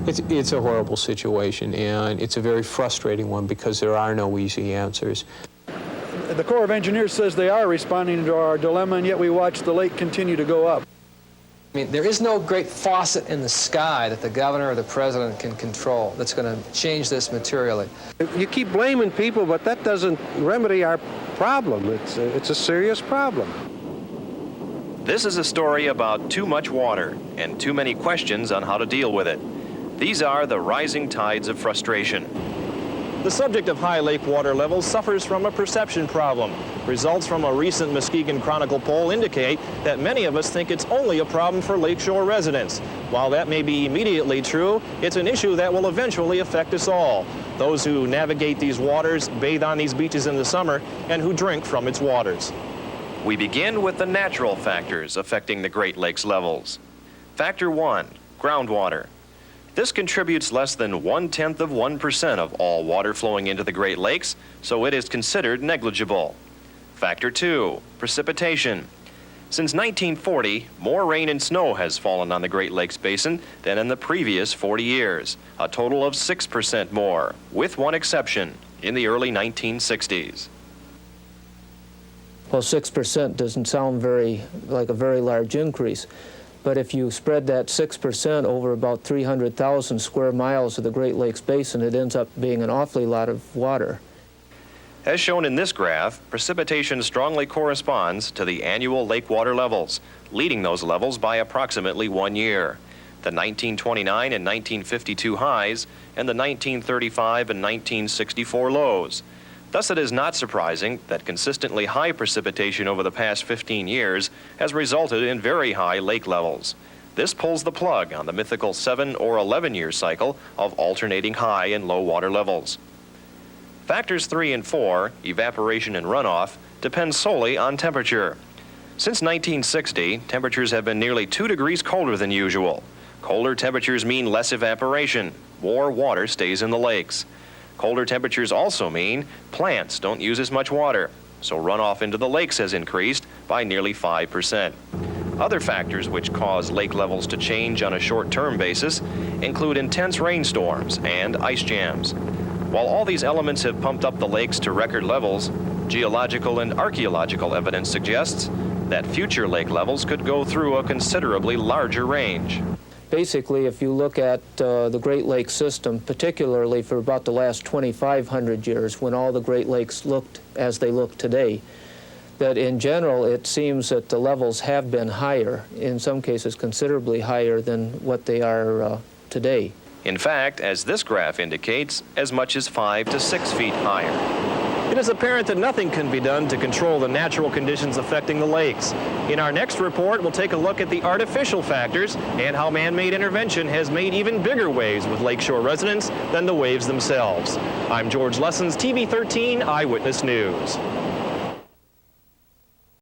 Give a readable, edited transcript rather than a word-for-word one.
It's a horrible situation, and it's a very frustrating one because there are no easy answers. The Corps of Engineers says they are responding to our dilemma, and yet we watch the lake continue to go up. I mean, there is no great faucet in the sky that the governor or the president can control that's going to change this materially. You keep blaming people, but that doesn't remedy our problem. It's a serious problem. This is a story about too much water and too many questions on how to deal with it. These are the rising tides of frustration. The subject of high lake water levels suffers from a perception problem. Results from a recent Muskegon Chronicle poll indicate that many of us think it's only a problem for lakeshore residents. While that may be immediately true, it's an issue that will eventually affect us all. Those who navigate these waters, bathe on these beaches in the summer, and who drink from its waters. We begin with the natural factors affecting the Great Lakes levels. Factor 1, groundwater. This contributes less than 0.1% of all water flowing into the Great Lakes, so it is considered negligible. Factor 2, precipitation. Since 1940, more rain and snow has fallen on the Great Lakes Basin than in the previous 40 years, a total of 6% more, with one exception, in the early 1960s. Well, 6% doesn't sound like a very large increase. But if you spread that 6% over about 300,000 square miles of the Great Lakes Basin, it ends up being an awfully lot of water. As shown in this graph, precipitation strongly corresponds to the annual lake water levels, leading those levels by approximately 1 year. The 1929 and 1952 highs and the 1935 and 1964 lows. Thus, it is not surprising that consistently high precipitation over the past 15 years has resulted in very high lake levels. This pulls the plug on the mythical 7 or 11-year cycle of alternating high and low water levels. Factors 3 and 4, evaporation and runoff, depend solely on temperature. Since 1960, temperatures have been nearly 2 degrees colder than usual. Colder temperatures mean less evaporation. More water stays in the lakes. Colder temperatures also mean plants don't use as much water, so runoff into the lakes has increased by nearly 5%. Other factors which cause lake levels to change on a short-term basis include intense rainstorms and ice jams. While all these elements have pumped up the lakes to record levels, geological and archaeological evidence suggests that future lake levels could go through a considerably larger range. Basically, if you look at the Great Lakes system, particularly for about the last 2,500 years, when all the Great Lakes looked as they look today, that in general it seems that the levels have been higher, in some cases considerably higher than what they are today. In fact, as this graph indicates, as much as 5 to 6 feet higher. It is apparent that nothing can be done to control the natural conditions affecting the lakes. In our next report, we'll take a look at the artificial factors and how man-made intervention has made even bigger waves with lakeshore residents than the waves themselves. I'm George Lessens, TV 13 Eyewitness News.